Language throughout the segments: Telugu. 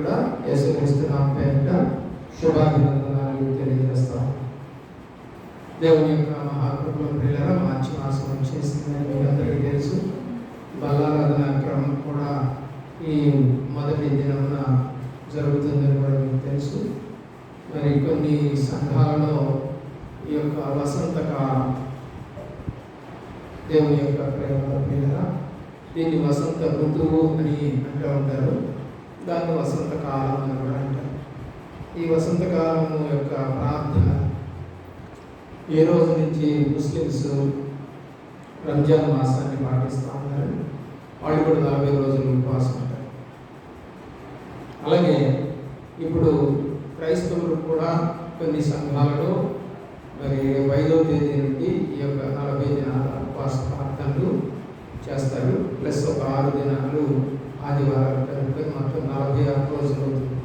కూడా యేసుక్రీస్తు నామమున పేరిట శుభాభివందనాలు తెలియజేస్తాం. దేవుని యొక్క మహాకృపలో ప్రియులారా, మార్చి మాసం వచ్చేసిందని మీకు అందరికీ తెలుసు. బల్లారాధన క్రమం కూడా ఈ మొదటి దినమున జరుగుతుందని కూడా మీకు తెలుసు. మరి కొన్ని సంఘాలలో ఈ యొక్క వసంత కాలం, దేవుని యొక్క ప్రేమ ప్రియులారా, దీన్ని వసంత ఋతువు అని అంటూ ఉంటారు. దాన్ని వసంత కాలం అని కూడా అంటారు. ఈ వసంత కాలము యొక్క ప్రార్థన ఈ రోజు నుంచి ముస్లిమ్స్ రంజాన్ మాసాన్ని పాటిస్తూ ఉన్నారు. వాళ్ళు కూడా 40 రోజులు ఉపవాసం ఉంటారు. అలాగే ఇప్పుడు క్రైస్తవులు కూడా కొన్ని సంఘాలలో మరి 5వ తేదీ నుండి ఈ యొక్క 40 దినాల ఉపవాస ప్రార్థనలు చేస్తారు. ప్లస్ ఒక 6 దినాలు ఆదివారాలు కలుపుకొని మొత్తం 46 రోజులు అవుతుంది.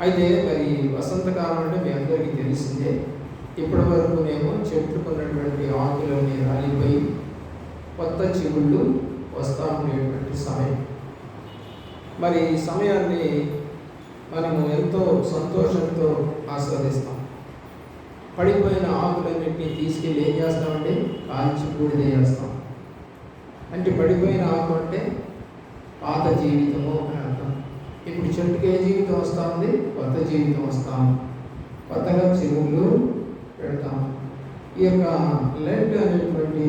అయితే మరి వసంతకాలం అంటే మీ అందరికీ తెలిసిందే. ఇప్పటి వరకునేమో చెట్లుకున్నటువంటి ఆకులన్నీ రాలిపోయి కొత్త చిగుళ్ళు వస్తూ ఉండేటువంటి సమయం. మరి ఈ సమయాన్ని మనము ఎంతో సంతోషంతో ఆస్వాదిస్తాం. పడిపోయిన ఆకులన్నింటినీ తీసుకెళ్ళి ఏం చేస్తామంటే కాల్చి బూడిద చేస్తాం. అంటే పడిపోయిన ఆకు అంటే పాత జీవితము అని అర్థం. ఇప్పుడు చెట్టుకి ఏ జీవితం వస్తూ ఉంది? కొత్త జీవితం వస్తాం, కొత్తగా చిగుళ్ళు పెడతాం. ఈ యొక్క లెంట్ అనేటువంటి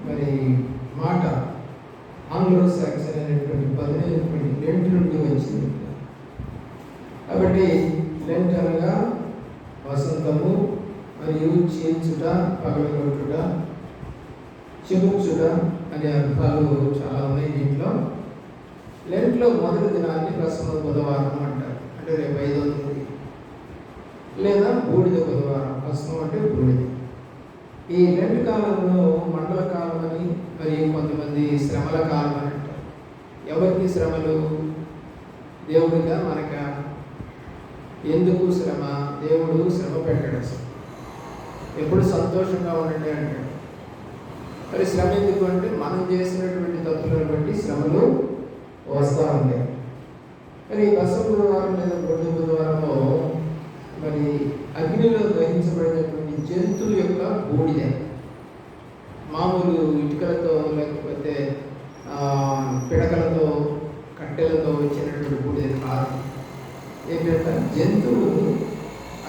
మరి మాట ఆంగ్లో సాక్సన్ అనేటువంటి పదమైనటువంటి లెంట్ నుండి వచ్చింది. కాబట్టి లెంట్ అనగా వసంతము మరియు చీల్చుట, పగలగొట్టుట, చిముర్చుట అనే అర్థాలు చాలా ఉన్నాయి దీంట్లో. లెంట్లో మొదటి దినాన్ని ప్రసన్న బుధవారం అంటారు. అంటే రేపు 5వ తేదీ, లేదా బూడిద బుధవారం. ప్రసన్నం అంటే బూడిద. ఈ లెంట్ కాలంలో మండల కాలం అని, మరియు కొంతమంది శ్రమల కాలం అని అంటారు. ఎవరికి శ్రమలు? దేవుడిగా మనకా? ఎందుకు శ్రమ? దేవుడు శ్రమ పెట్టాడు. ఎప్పుడు సంతోషంగా ఉండండి అంటాడు. మరి శ్రమ ఎందుకు అంటే మనం చేసినటువంటి తప్పులను బట్టి శ్రమలు వస్తూ ఉంటాయి. మరి దశ బుధవారం లేదా బుద్ధ బుధవారంలో మరి అగ్నిలో దహించబడినటువంటి జంతువుల యొక్క బూడిద, మామూలు ఇటుకలతో లేకపోతే పిడకలతో కట్టెలతో వచ్చినటువంటి బూడిద కాదు. ఏంటంటే జంతువు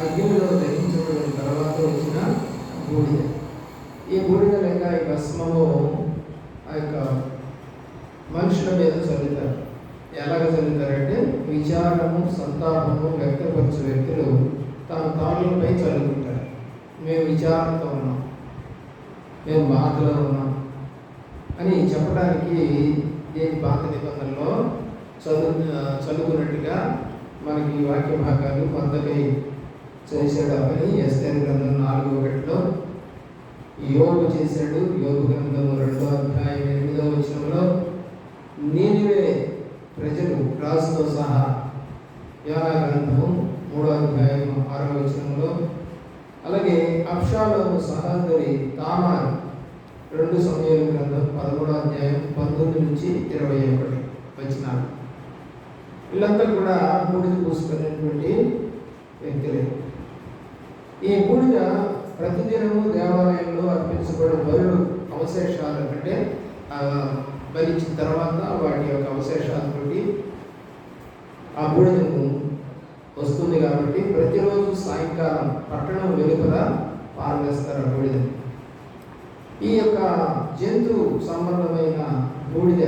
అగ్నిలో దహించబడిన తర్వాత వచ్చిన బూడిద. ఈ బూడిద లేక ఈ భస్మము ఆ యొక్క మనుషుల మీద చల్లుతారు. ఎలాగ చల్లుతారంటే విచారము, సంతాపము వ్యక్తపరచే వ్యక్తులు తమ తాళ్ళపై చల్లుకుంటారు. మేము విచారంతో ఉన్నాం, మేము బాధలో ఉన్నాం అని చెప్పడానికి దీని పాత నిబంధనలో చదువుకున్నట్టుగా మనకి వాక్య భాగాలు కొంతకై చేశాడు. అని ఎస్తేరు గ్రంథం 4:1 యోబు చేశాడు. యోబు గ్రంథం 2వ అధ్యాయం 8వ వచనంలో నీనివే ప్రజలు రాజుతో సహా, యోనా గ్రంథము 3వ అధ్యాయం 6వ వచనంలో, అలాగే అబ్షాలోము సహోదరి తామారు 2 సమూయేలు గ్రంథం 13వ అధ్యాయం 19 నుంచి 21 వచనాలు. వీళ్ళంతా కూడా బూడిద పూసుకున్నటువంటి వ్యక్తులే. ఈ బూడిద ప్రతిదినము దేవాలయంలో అర్పించబడే బలులు అవశేషాలు, అంటే బలిచిన తర్వాత వాటి యొక్క అవశేషాలతోటి ఆ బూడిదను వస్తుంది. కాబట్టి ప్రతిరోజు సాయంకాలం పట్టణం వెలుపల పారవేస్తారు ఆ బూడిద. ఈ యొక్క జంతు సంబంధమైన బూడిద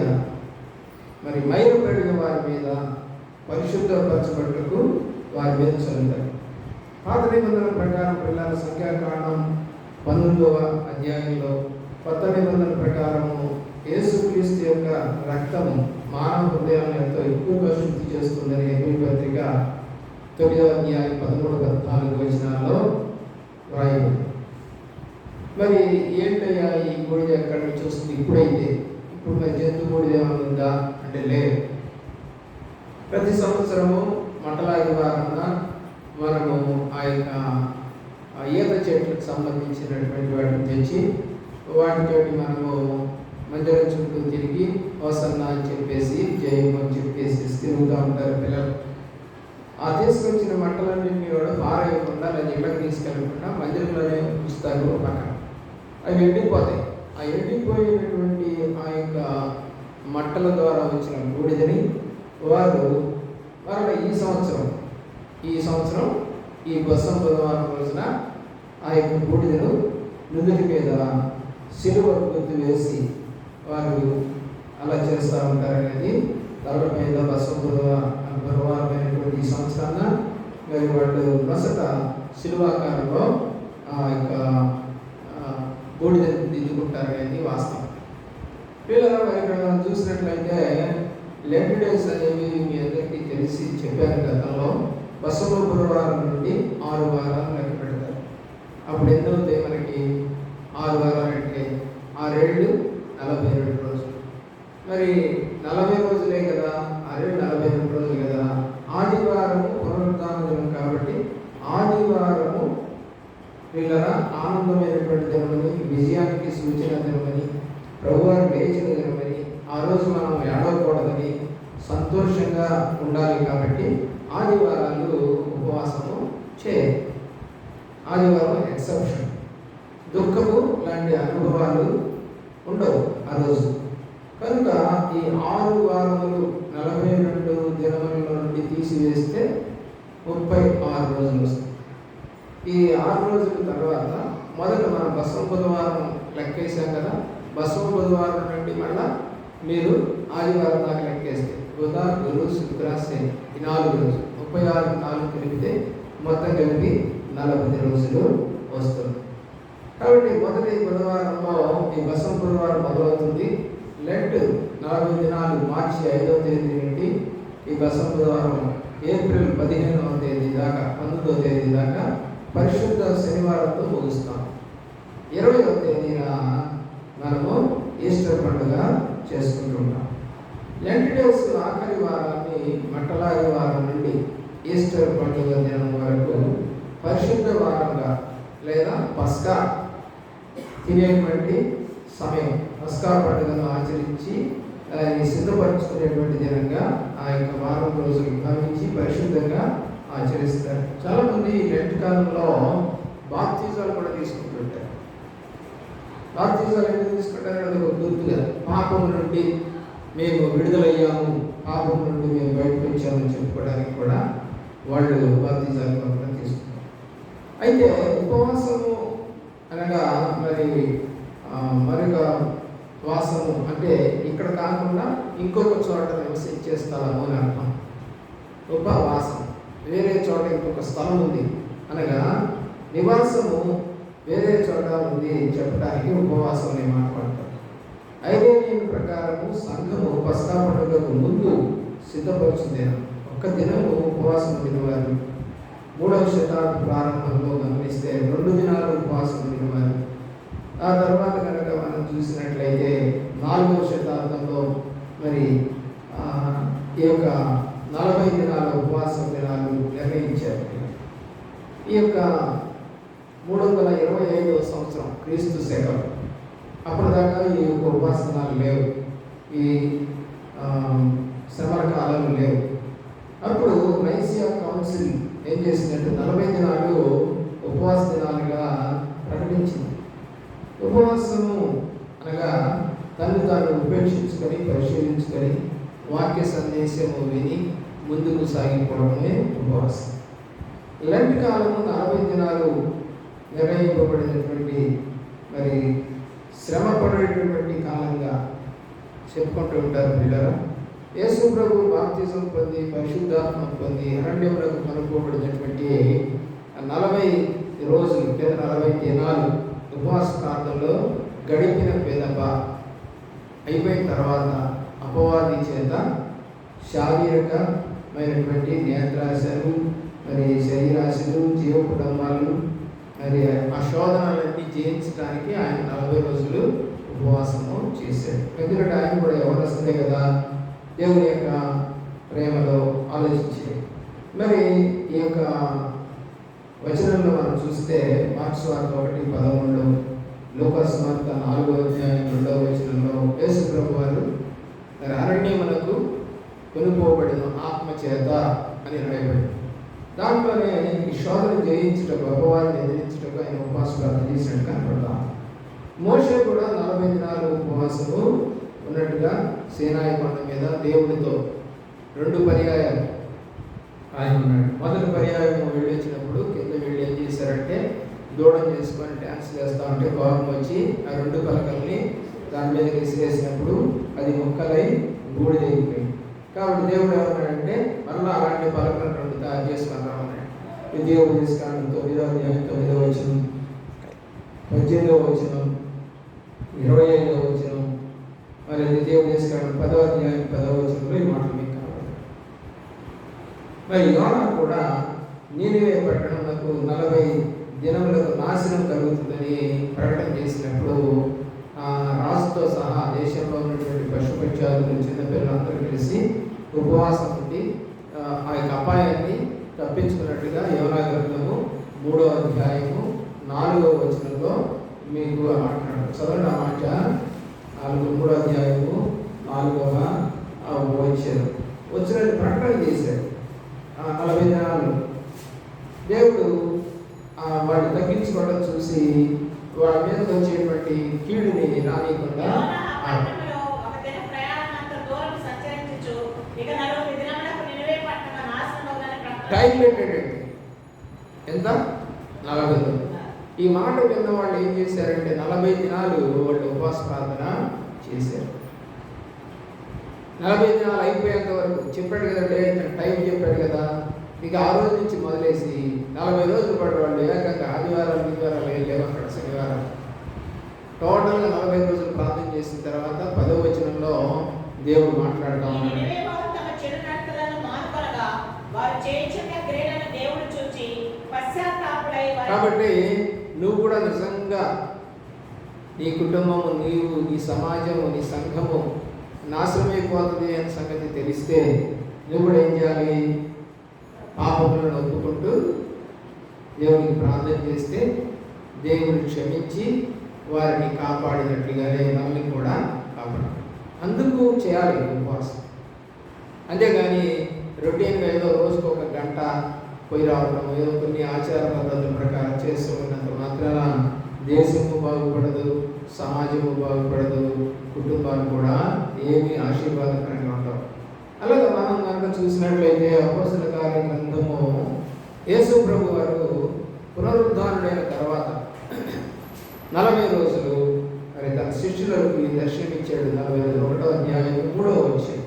మరి మైలుపడిన వారి మీద పరిశుద్ధపరచబట్టుకు వారి మీద చల్లుతారు. పాత నిబంధనల ప్రకారం పిల్లల సంఖ్యాకాండం 19వ అధ్యాయంలో, కొత్త నిబంధన ప్రకారము యేసుక్రీస్తు యొక్క రక్తము మానవ హృదయాలను ఎంతో ఎక్కువగా శుద్ధి చేస్తుందని హెబ్రీ పత్రిక 9వ అధ్యాయం 13-14 వచనాల్లో వ్రాయబడింది. మరి ఏంటయ్యా ఈ బూడిద ఎక్కడి నుంచి వస్తుంది? ఇప్పుడు మరి జంతు బూడిద ఏమైనా ఉందా అంటే లేదు. ప్రతి సంవత్సరము మండలాదివారాన మనము ఆ యొక్క ఈత చెట్లకు సంబంధించినటువంటి వాటిని తెచ్చి వాటితోటి మనము మందిరం చుట్టూ తిరిగి హోసన్నా అని చెప్పేసి, జయము అని చెప్పేసి తిరుగుతూ ఉంటారు పిల్లలు. ఆ తీసుకొచ్చిన మంటలన్నింటినీ కూడా పారేయకుండా లేదా ఇళ్ళకి తీసుకెళ్ళకుండా మందిరంలోనే ఉంచుతారు పక్కన. అవి ఎండిపోతాయి. ఆ ఎండిపోయినటువంటి ఆ యొక్క మంటల ద్వారా వచ్చిన బూడిదని వారు మరలా ఈ సంవత్సరం ఈ బసం బుధవారం రోజున ఆ యొక్క బూడిదను నుదుటి మీద సిలువ గుర్తు వేసి వారు అలా చేస్తూ ఉంటారనేది తలల మీద బసం బుధవారమైనటువంటి ఈ సంవత్సరాన మరి వాళ్ళు నొసట సిలువాకారంలో ఆ యొక్క బూడిదను దిద్దుకుంటారనేది వాస్తవం. పిల్లలు మరి ఇక్కడ మనం చూసినట్లయితే లెంట్ డేస్ అనేవి మీ అందరికీ తెలిసి చెప్పారు గతంలో. బసవ గురువారం నుండి 6 వారాలు లెక్క పెడతారు. అప్పుడు ఎంత అవుతాయి మనకి? 6 వారాలు అంటే 6 ఏళ్ళు 42 రోజులు. మరి 40 రోజులే కదా, 6 ఏళ్ళు 42 రోజులు కదా. ఆదివారము పునరుద్ధాన దినం కాబట్టి ఆదివారము వీళ్ళరా ఆనందమైనటువంటి దినమని, విజయానికి సూచన దినమని, ప్రభువారు లేచిన దినమని, ఆ రోజు మనం ఏడవకూడదని, సంతోషంగా ఉండాలి. కాబట్టి ఆదివారాలు ఉపవాసము చేయాలి. ఆదివారం ఎక్సెప్షన్. దుఃఖము లాంటి అనుభవాలు ఉండవు ఆ రోజు. కనుక ఈ 6 వారములు 42 దినముల నుండి తీసివేస్తే 36 రోజులు వస్తాయి. ఈ 6 రోజుల తర్వాత మొదట మనం బసవ బుధవారం లెక్కేసాం కదా. బసవ బుధవారం నుండి మళ్ళా మీరు ఆదివారం దాకా లెక్కేస్తే బుధ, గురు, శుక్ర, శని ఈ 4 రోజులు 36 4 కలిపితే మొత్తం కలిపి 40 రోజులు వస్తుంది. కాబట్టి మొదటి బుధవారంలో ఈ బసవ బుధవారం మొదలవుతుంది. లెంట్ 40 దినాలు మార్చి 5వ తేదీ నుండి ఈ బసవ బుధవారం ఏప్రిల్ 15వ తేదీ దాకా 19వ తేదీ దాకా పరిశుద్ధ శనివారంతో ముగుస్తాం. 20వ తేదీన మనము ఈస్టర్ పండుగ చేసుకుంటుంటాం. లెంట్ డేస్ ఆఖరి వారాన్ని మట్టలారి వారం నుండి ఈస్టర్ పండుగ దినం వరకు పరిశుద్ధ వారంగా లేదా పస్కా తినేటువంటి సమయం, పస్కా పండుగను ఆచరించి సిద్ధపరచుకునేటువంటి దినంగా ఆ యొక్క వారం రోజులు భావించి పరిశుద్ధంగా ఆచరిస్తారు. చాలామంది లెంట్ కాలంలో బాప్తిజాలు కూడా తీసుకుంటుంటారు. బాప్తిజాలు ఎందుకు తీసుకుంటారు? అది ఒక గుర్తుగా పాపం నుండి మేము విడుదలయ్యాము, పాపం నుండి మేము బయటకు వచ్చామని చెప్పుకోవడానికి కూడా వాళ్ళు బాప్తిజాలు కూడా తీసుకుంటారు. అయితే ఉపవాసము అనగా మరి మరొక వాసము అంటే ఇక్కడ కాకుండా ఇంకొక చోట నివసించే స్థలము అని అర్థం. ఉపవాసం వేరే చోట ఇంకొక స్థలం ఉంది అనగా నివాసము వేరే చోట ఉంది చెప్పడానికి ఉపవాసం అనే మాట వాడతారు. ఐదేనియన్ ప్రకారము సంఘము పస్కా పండుగకు ముందు సిద్ధపరచు దినం. ఒక్క దినము ఉపవాసం దినవారు. 3వ శతాబ్దం ప్రారంభంలో గమనిస్తే 2 దినాలు ఉపవాసం దినవారు. ఆ తర్వాత కనుక మనం చూసినట్లయితే 4వ శతాబ్దంలో మరి ఈ యొక్క 40 దినాల ఉపవాసం దినాలు నిర్ణయించారు. ఈ యొక్క 325వ సంవత్సరం క్రీస్తు శకం అప్పటిదాకా ఈ యొక్క ఉపవాస దినాలు లేవు, ఈ శ్రమల కాలాలు లేవు. అప్పుడు నైసియా కౌన్సిల్ ఏం చేసిందంటే 40 దినాలు ఉపవాస దినాలుగా ప్రకటించింది. ఉపవాసము అనగా తను తాను ఉపేక్షించుకొని పరిశీలించుకొని వాక్య సందేశము విని ముందుకు సాగిపోవడమే ఉపవాసం. లెంట్ కాలము 40 దినాలు నిర్ణయింపబడినటువంటి మరి శ్రమ పడేటటువంటి కాలంగా చెప్పుకుంటూ ఉంటారు పిల్లలు. యేసు ప్రభు బాప్తిజం పొంది పరిశుద్ధాత్మ పొంది అరణ్యములకు కనుక్కోబడినటువంటి 40 రోజులు లేదా 40 దినాలు ఉపవాస ప్రాంతంలో గడిపిన పిదప అయిపోయిన తర్వాత అపవాది చేత శారీరకమైనటువంటి నేత్రాశలు, మరి శరీరాశలు, జీవ కుటుంబాలు, మరి ఆ శోధనలన్నీ జయించడానికి ఆయన 40 రోజులు ఉపవాసము చేశాడు. ఎందుకంటే ఆయన కూడా ఎవరొస్తుందే కదా దేవుని యొక్క ప్రేమలో ఆలోచించాడు. మరి ఈ యొక్క వచనంలో మనం చూస్తే మార్క్స్ వార్త 1:13, లూకాసు వార్త 4వ అధ్యాయం 2వ వచనంలో యేసు ప్రభు వారు మరి అరణ్యమునకు కొనుక్కోబడిన ఆత్మ చేత అని రాయబడింది. దాంట్లోనే ఈ శోధన జయించుటకు, అపవాదిని ఎదిరించుటకు ఆయన ఉపవాస ప్రార్థన చేసినట్టు కనపడతాం. మోషే కూడా 40 దినాలు ఉపవాసము ఉన్నట్టుగా సీనాయి కొండ మీద దేవుడితో 2 పర్యాయాలు ఆయన ఉన్నాడు. మొదటి పర్యాయం వెళ్ళొచ్చినప్పుడు కింద వెళ్ళి ఏం చేశారంటే దూడం చేసుకొని డ్యాన్స్ చేస్తూ ఉంటే కోపం వచ్చి ఆ 2 పలకల్ని దాని మీద విసిరేసినప్పుడు అది ముక్కలై బూడిదైపోయింది. కాబట్టి దేవుడు ఏమన్నాడంటే మళ్ళీ అలాంటి పలకలను 2 తయారు చేసుకుని రామన్నాడు. విద్యోపదేశకాండం 9వ అధ్యాయం 9వ వచనం, 18వ వచనం, 25వ వచనం, మరి విద్యోపదేశకాండం 10వ అధ్యాయం 10వ వచనంలో ఈ మాటలు మీకు కావాలి. మరి యోనా కూడా నీనివే పట్టణంలో 40 దినములకు నాశనం కలుగుతుందని ప్రకటన చేసినప్పుడు రాజుతో సహా దేశంలో ఉన్నటువంటి పశుపక్షాదులు చిన్నపిల్లలందరూ కలిసి ఉపవాసం ఉండి ఆ యొక్క అపాయాన్ని తప్పించుకున్నట్టుగా యోనా గ్రంథము 3వ అధ్యాయము 4వ వచనంలో మీకు మాట్లాడు. చదవండి ఆ మాట. 3వ అధ్యాయము 4వ వచనం వచ్చినట్టు ప్రకటన చేశాడు. 40 దినాలు దేవుడు వాడిని తగ్గించుకోవడం చూసి వాళ్ళ మీద వచ్చేటువంటి కీడుని రానియకుండా టైం పెట్టాడు. ఎంత? 40 దినాలు. ఈ మాట విన్న వాళ్ళు ఏం చేశారంటే 40 దినాలు వాళ్ళు ఉపవాస ప్రార్థన చేశారు. 40 దినాలు అయిపోయేంత వరకు చెప్పాడు కదండి, టైం చెప్పాడు కదా. ఇక ఆ రోజు నుంచి మొదలేసి 40 రోజుల పాటు వాళ్ళు ఏకంగా ఆదివారాలు లేవు, అక్కడ శనివారం టోటల్గా 40 రోజులు ప్రార్థన చేసిన తర్వాత 10వ వచనంలో దేవుడు మాట్లాడుతూ ఉన్నాడు. కాబట్టి నువ్వు కూడా నిజంగా నీ కుటుంబము, నీవు, నీ సమాజము, నీ సంఘము నాశనమైపోతుంది అనే సంగతి తెలిస్తే నువ్వు కూడా ఏం చేయాలి? పాపములను ఒప్పుకుంటూ దేవునికి ప్రార్థన చేస్తే దేవుని క్షమించి వారిని కాపాడినట్లుగానే మనల్ని కూడా కాపాడు. అందుకు చేయాలి ఉపవాసం. అంతేగాని రొటీన్గా ఏదో రోజుకు 1 గంట పోయి రావడం, ఏదో కొన్ని ఆచార పద్ధతుల ప్రకారం చేస్తూ ఉన్నంత మాత్రాన దేశము బాగుపడదు, సమాజము బాగుపడదు, కుటుంబాలు కూడా ఏమీ ఆశీర్వాదకరంగా ఉండవు. అలాగే మనం కనుక చూసినట్లయితే అపోస్తల కార్య గ్రంథము యేసు ప్రభు వారు పునరుద్ధానుడైన తర్వాత 40 రోజులు మరి తన శిష్యులకు దర్శనమిచ్చాడు. 41వ అధ్యాయం 3వ వచనం.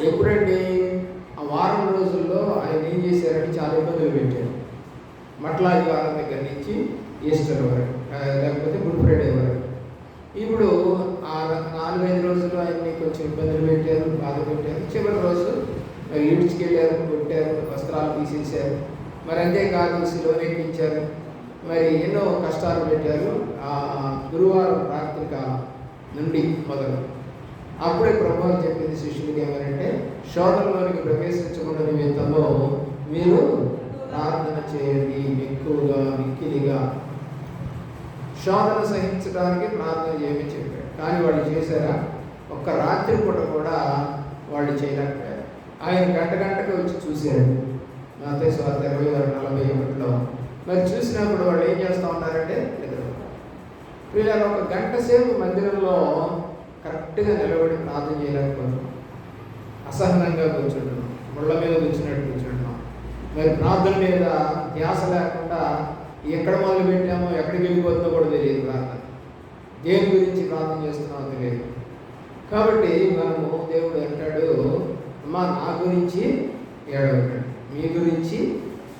ఎప్పుడండి? ఆ వారం రోజుల్లో ఆయన ఏం చేశారంటే చాలా ఇబ్బందులు పెట్టారు. మట్లాది వారం దగ్గర నుంచి ఈస్టర్ వరకు, లేకపోతే గుడ్ ఫ్రైడే వరకు. ఇప్పుడు ఆ 4-5 రోజులు ఆయన్ని కొంచెం ఇబ్బందులు పెట్టారు, బాధ పెట్టారు. చివరి రోజు మరి ఈడ్చుకెళ్ళారు, కొట్టారు, వస్త్రాలు తీసేశారు. మరి అంతేకాదు శిలువనెక్కించారు, మరి ఎన్నో కష్టాలు పెట్టారు. ఆ గురువారం రాత్రి కాలం నుండి మొదలు అప్పుడే ప్రభువు చెప్పింది శిష్యులకి ఏమనంటే, శోధనలోనికి ప్రవేశించకుండా నిమిత్తము మీరు ప్రార్థన చేయండి ఎక్కువగా, మిక్కిలిగా. శోధన సహించడానికి ప్రార్థన చేయమని చెప్పాడు. కానీ వాళ్ళు చేశారా? ఒక్క రాత్రి పూట కూడా వాళ్ళు చేయలేకపోయారు. ఆయన గంటకు వచ్చి చూశాడు. మత్తయి సువార్త 26:41లో. మరి చూసినప్పుడు వాళ్ళు ఏం చేస్తూ ఉంటారంటే వీళ్ళని 1 గంట సేపు మందిరంలో కరెక్ట్గా నిలబడి ప్రార్థన చేయలేకపోతున్నాం. అసహనంగా కూర్చుంటున్నాం, ముళ్ళ మీద కూర్చున్నట్టు కూర్చుంటున్నాం. మరి ప్రార్థన మీద ధ్యాస లేకుండా ఎక్కడ మొదలు పెట్టామో ఎక్కడికి వెళ్ళిపోతుందో కూడా తెలియదు. ప్రార్థన దేని గురించి ప్రార్థన చేస్తున్నామో తెలియదు. కాబట్టి మనము దేవుడు అంటాడు, అమ్మా నా గురించి ఏడవకండి, మీ గురించి,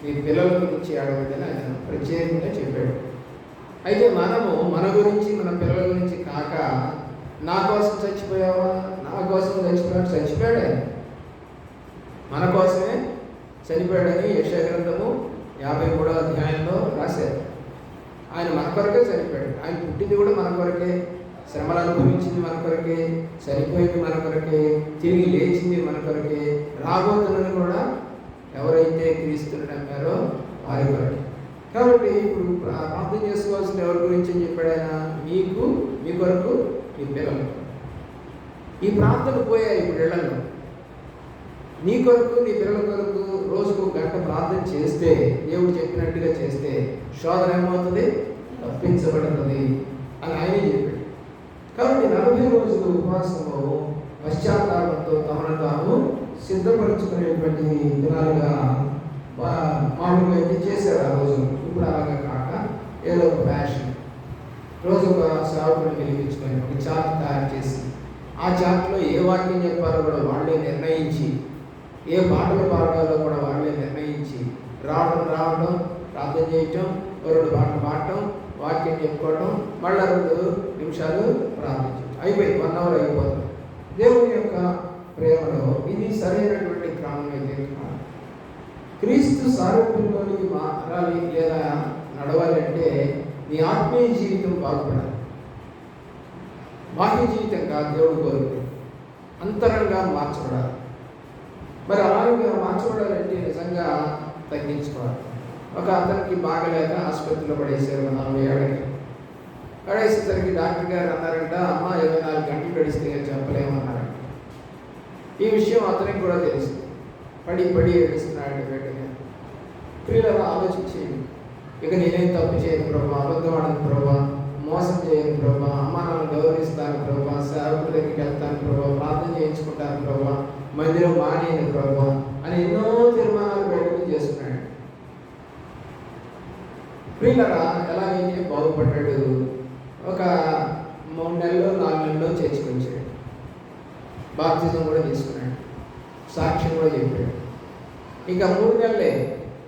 మీ పిల్లల గురించి ఏడవద్దని ఆయన ప్రత్యేకంగా చెప్పాడు. అయితే మనము మన గురించి, మన పిల్లల గురించి కాక నా కోసం చచ్చిపోయావా, నా కోసం చచ్చిపోయాడు. మన కోసమే చనిపోయాడని యెషయా గ్రంథము 53వ అధ్యాయంలో రాశారు. ఆయన మన కొరకే చనిపోయాడు. ఆయన పుట్టింది కూడా మన కొరకే, శ్రమలు అనుభవించింది మన కొరకే, చనిపోయింది మన కొరకే, తిరిగి లేచింది మన కొరకే, రాబోతున్నది కూడా ఎవరైతే క్రీస్తుని నమ్మారో వారి కొరకే. కాబట్టి ఇప్పుడు ప్రార్థన చేసుకోవాల్సిన ఎవరి గురించి అని చెప్పాడు ఆయన? మీకు, మీ కొరకు, నీ పిల్లలు. ఈ ప్రార్థనలు పోయాయి ఇప్పుడు ఇళ్లలో. నీ కొరకు నీ పిల్లల కొరకు రోజుకు 1 గంట ప్రార్థన చేస్తే, దేవుడు చెప్పినట్టుగా చేస్తే శోధన ఏమవుతుంది? తప్పించబడుతుంది అని ఆయనే చెప్పాడు. కాబట్టి 40 రోజులు ఉపవాసంలో పశ్చాత్తాపంతో తమను తాము సిద్ధపరచుకునేటువంటి దినాలుగా మామూలుగా అయితే చేశారు ఆ రోజు. ఇప్పుడు అలాగా కాక ఏదో ఒక ఫ్యాషన్, రోజు ఒక సేవకుడిని పిలిపించుకొని ఒక చార్ట్ తయారు చేసి, ఆ చార్ట్లో ఏ వాక్యం చెప్పాలో కూడా వాళ్ళే నిర్ణయించి, ఏ పాటలు పాడాలో కూడా వాళ్ళే నిర్ణయించి, రావడం ప్రార్థన చేయటం, 2 పాటలు పాడటం, వాక్యం చెప్పుకోవటం, మళ్ళీ 2 నిమిషాలు ప్రార్థించడం, అయిపోయింది. 1 అవర్ అయిపోతుంది. దేవుని యొక్క ప్రేమలో ఇది సరైనటువంటి క్రమం అయితే కాదు. క్రీస్తు సారూప్యంలోనికి మారాలి లేదా నడవాలి అంటే నీ ఆత్మీయ జీవితం బాగుపడాలి. బాహ్య జీవితం కాదు దేవుడు కోరుకు, అంతరంగా మార్చబడాలి. మరి అలాగే మార్చబడాలంటే నిజంగా తగ్గించుకోవాలి. ఒక అతనికి బాగలేక ఆసుపత్రిలో పడేసారు 40 ఏళ్ళకి. పడేసేసరికి డాక్టర్ గారు అన్నారంట, అమ్మ 24 గంటలు గడిస్తే చెప్పలేమన్నారంట. ఈ విషయం అతనికి కూడా తెలుసు. పడి ఏడుస్తున్నాడు వెంటనే. ప్రియులను ఆలోచించేయండి. ఇక నేనేం తప్పు చేయను ప్రభా, అబద్ధం ఆడను ప్రభా, మోసం చేయను ప్రభా, అమ్మ నన్ను గౌరవిస్తాను ప్రభా, సేవకుల దగ్గరికి వెళ్తాను ప్రభా, ప్రార్థన చేయించుకుంటాను ప్రభా, మందిరం మానేను ప్రభా అని ఎన్నో తీర్మానాలు బయటకు చేస్తున్నాడు. ప్రియులరా ఎలాగైతే బాగుపడ్డాడు. ఒక 3 నెలలు 4 నెలల్లో చర్చకొచ్చాడు. బాప్తిజం కూడా తీసుకున్నాడు, సాక్ష్యం కూడా చెప్పాడు. ఇంకా 3 నెలలే.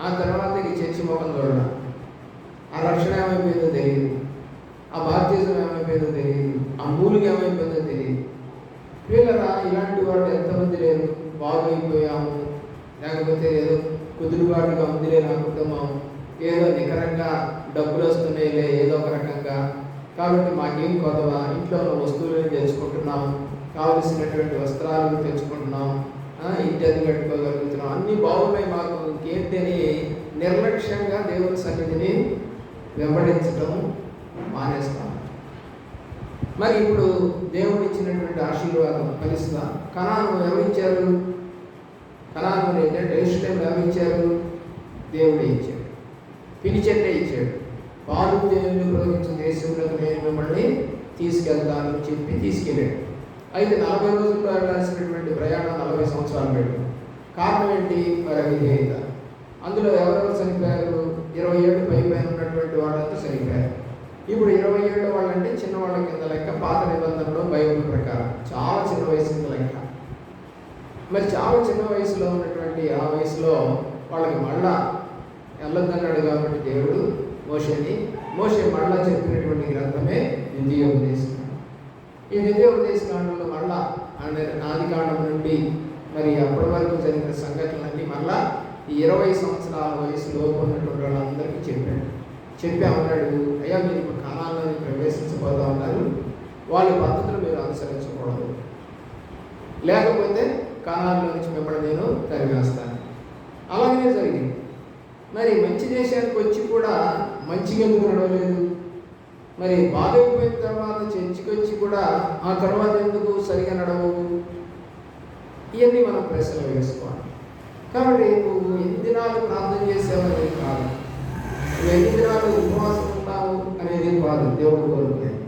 ఆ తర్వాత చర్చి ముఖం చూడాలి. ఆ రక్షణ ఏమైపోయిందో తెలియదు, ఆ బాప్తిజం ఏమైపోయిందో తెలియదు, ఆ మూలిక ఏమైపోయిందో తెలియదు. వీళ్ళరా ఇలాంటి వాళ్ళు ఎంతమంది లేరు. బాగైపోయాము, లేకపోతే ఏదో కుదురుబాటుగా ఉందిలే నా కుటుంబం, ఏదో నికరంగా డబ్బులు వస్తున్నాయిలే ఏదో ఒక రకంగా, కాబట్టి మాకేం కొదవా, ఇంట్లో ఉన్న వస్తువులను తెచ్చుకుంటున్నాం, కావలసినటువంటి వస్త్రాలను తెచ్చుకుంటున్నాం, ఇంటి అది కట్టుకోగలుగుతున్నాం, అన్నీ బాగున్నాయి మాకు, ఇంకేంటి అని నిర్లక్ష్యంగా దేవుని సన్నిధిని వెంబడించడం మానేస్తాం. మరి ఇప్పుడు దేవుడు ఇచ్చినటువంటి ఆశీర్వాదం ఫలిస్తుందా? కనాను ఎవరిచ్చారు? కనాను ఏంటంటే ఇష్టం ఎవరిచ్చారు? దేవుడే ఇచ్చాడు, పిలిచెట్టే ఇచ్చాడు. పాలు దేవుని ప్రవహించిన దేశంలోకి నేను మిమ్మల్ని తీసుకెళ్తాను చెప్పి తీసుకెళ్ళాడు. అయితే 40 రోజుల్లో వెళ్ళాల్సినటువంటి ప్రయాణం 40 సంవత్సరాలు పెట్టాడు. కారణం ఏంటి? మరి విధేయత. అందులో ఎవరెవరు చనిపోయారు? 20 ఏళ్ళు పైన ఉన్నటువంటి వాళ్ళంతా చనిపోయారు. ఇప్పుడు 20 ఏళ్ళ వాళ్ళంటే చిన్నవాళ్ళ కింద లెక్క. పాత నిబంధనలో బైబిల్ ప్రకారం చాలా చిన్న వయసు కింద లెక్క. మరి చాలా చిన్న వయసులో ఉన్నటువంటి ఆ వయసులో వాళ్ళకి మళ్ళా వెళ్ళొద్దన్నాడు కాబట్టి దేవుడు మోషే మళ్ళా చెప్పినటువంటి గ్రంథమే ద్వితీయోపదేశం. ఈ ద్వితీయోపదేశకాండంలో మళ్ళా ఆదికాండం నుండి మరి అప్పటి వరకు జరిగిన సంఘటనలన్నీ మళ్ళా ఈ 20 సంవత్సరాల వయసులో ఉన్నటువంటి వాళ్ళందరికీ చెప్పామన్నాడు. అయ్యా మీరు ఇప్పుడు కానాల్లోని ప్రవేశించబోతా ఉన్నారు, వాళ్ళ పద్ధతులు మీరు అనుసరించకూడదు, లేకపోతే కానాల్లో నుంచి మిమ్మల్ని నేను తరివేస్తాను. అలాగనే జరిగింది. మరి మంచి దేశానికి వచ్చి కూడా మంచిగా ఎందుకు నడవలేదు? మరి బాగైపోయిన తర్వాత చర్చికి వచ్చి కూడా ఆ తర్వాత ఎందుకు సరిగా నడవవు? ఇవన్నీ మనం ప్రశ్నలు వేసుకోవాలి. కాబట్టి నువ్వు ఎన్ని దినాలు ప్రార్థన చేసావనేది కాదు, నువ్వు ఎన్ని దినాలు ఉపవాసం ఉంటావు అనేది కాదు దేవుడు కోరుకునేది.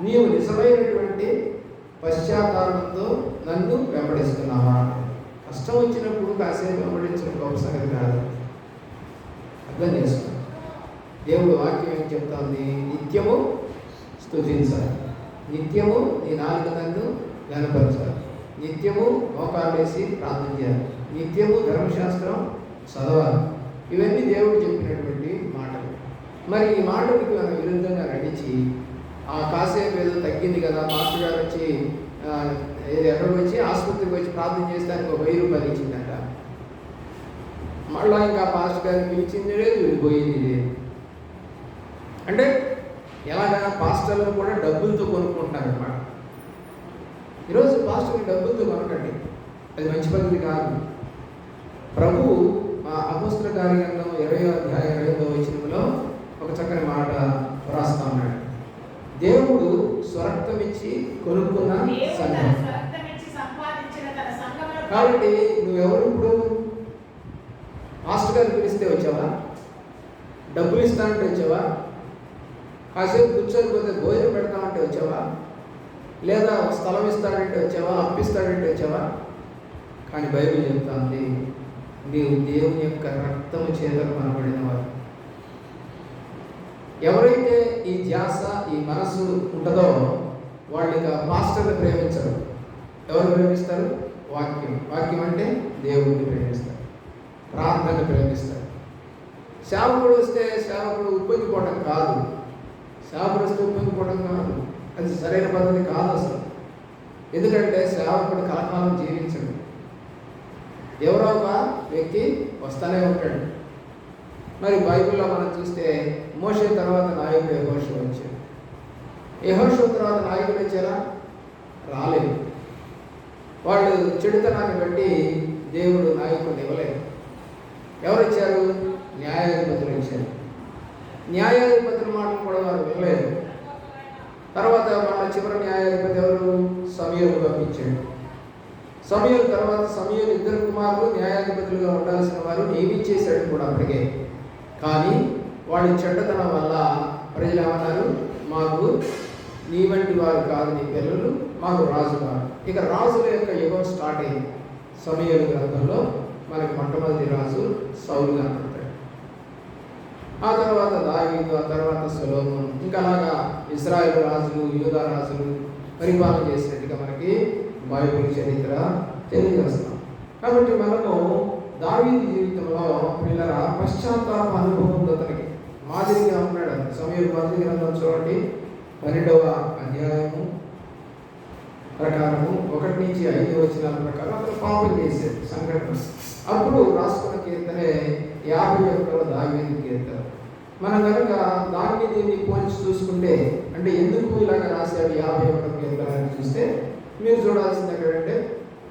నీవు నిజమైనటువంటి పశ్చాత్తాపంతో నన్ను వెంబడిస్తున్నావా? కష్టం వచ్చినప్పుడు కాసేపు వెంబడించడం గొప్ప సంగతి కాదు. అర్థం చేసుకో. దేవుడు వాక్యం ఏం చెప్తాంది? నిత్యము స్తుతించాలి, నిత్యము నీ నాలుక నన్ను ఘనపరచాలి, నిత్యము మోకాలు వేసి ప్రార్థన చేయాలి, నిత్యము ధర్మశాస్త్రం చదవాలి. ఇవన్నీ దేవుడు చెప్పినటువంటి మాటలు. మరి ఈ మాటలకు మనం విరుద్ధంగా నడిచి ఆ కాసేపు ఏదో తగ్గింది కదా, మాస్టర్ గారు వచ్చి ఎక్కడికి వచ్చి ఆసుపత్రికి వచ్చి ప్రార్థన చేస్తానికి ఒక 1000 రూపాయలు ఇచ్చిందట. మళ్ళీ ఇంకా పాస్టర్ గారిని పిలిచింది లేదు, వెళ్ళిపోయింది లేదు. అంటే ఎలాగా పాస్టర్లు కూడా డబ్బులతో కొనుక్కుంటున్నారు అన్నమాట. ఈరోజు పాస్టర్ని డబ్బులతో కొనకండి, అది మంచి పద్ధతి కాదు. ప్రభు మా అపోస్తల కార్యగ్రంథం 20వ అధ్యాయం 2వ వచనంలో ఒక చక్కని మాట రాస్తా ఉన్నాడు. దేవుడు స్వరక్తం ఇచ్చి కొనుక్కున్న సంఘం. కాబట్టి నువ్వెవరు ఇప్పుడు? మాస్టర్ గారు పిలిస్తే వచ్చావా? డబ్బులు ఇస్తానంటే వచ్చావా? కాసేపు కూర్చొని పోతే భోజనం పెడతామంటే వచ్చావా? లేదా స్థలం ఇస్తాడంటే వచ్చావా? అప్పిస్తాడంటే వచ్చావా? కానీ బైబిల్ చెప్తాంది, నీవు దేవుని యొక్క రక్తము చేత కొనబడిన వారు. ఎవరైతే ఈ ధ్యాస, ఈ మనసు ఉంటుందో వాళ్ళు ఇక పాస్టర్ని ప్రేమించరు. ఎవరు ప్రేమిస్తారు? వాక్యం అంటే దేవుడిని ప్రేమిస్తారు, ప్రార్థనని ప్రేమిస్తారు. సేవకుడు వస్తే సేవకుడు ఉప్పొంగిపోవడం కాదు, సేవకుడు వస్తే ఉప్పొంగిపోవడం కాదు, అది సరైన పద్ధతి కాదు అసలు. ఎందుకంటే సేవకుడు కలకాలం జీవించడు. ఎవరో ఒక వ్యక్తి వస్తూనే ఉంటాడు. మరి బైబిల్లో మనం చూస్తే మోషే తర్వాత నాయకుడు యెహోషువ వచ్చాడు. యెహోషువ తర్వాత నాయకుడు వచ్చారా? రాలేదు. వాళ్ళు చెడుతనాన్ని బట్టి దేవుడు నాయకుడిని ఇవ్వలేదు. ఎవరు ఇచ్చారు? న్యాయాధిపతులు ఇచ్చారు. న్యాయాధిపతుల మాటలు కూడా వారు వినలేదు. తర్వాత వాళ్ళ చివరి న్యాయాధిపతి ఎవరు? సమూయేలు పంపించాడు. సమూయేలు తర్వాత సమూయేలు ఇద్దరు కుమారులు న్యాయాధిపతులుగా ఉండాల్సిన వారు నియమించేశాడు కూడా అప్పటికే. కానీ వాళ్ళ చెడ్డతనం వల్ల ప్రజలు ఏమన్నారు? మాకు నీ వంటి వారు కాదు నీ పిల్లలు, మాకు రాజు కాదు. ఇక రాజుల యొక్క యుగం స్టార్ట్ అయింది. సమూయేలు గ్రంథంలో మనకి మొట్టమొదటి రాజు సౌలు కనపడతాడు. ఆ తర్వాత దావీదు, ఆ తర్వాత సొలొమోను, ఇంకా అలాగా ఇశ్రాయేలు రాజులు, యూదా రాజులు పరిపాలన చేసినట్టుగా మనకి బైబిల్ చరిత్ర తెలియజేస్తాం. కాబట్టి మనము దావీదు జీవితంలో పిల్లల పశ్చాత్తాప అనుభవం ఉంది. అతనికి మాదిరిగా ఉన్నాడు. సమూయేలు మొదటి గ్రంథం చూడండి, 12వ అధ్యాయము ప్రకారము 1 నుంచి 5 వచనాల ప్రకారం అతను పాపం చేశాడు సంఘటన. అప్పుడు రాసుకున్న కీర్తనే 51వ దావీదు కీర్తన. మనం కనుక దాన్ని దీన్ని పోల్చి చూసుకుంటే, అంటే ఎందుకు ఇలాగ రాశాడు 51వ కీర్తన అని చూస్తే మీరు చూడాల్సింది ఎక్కడంటే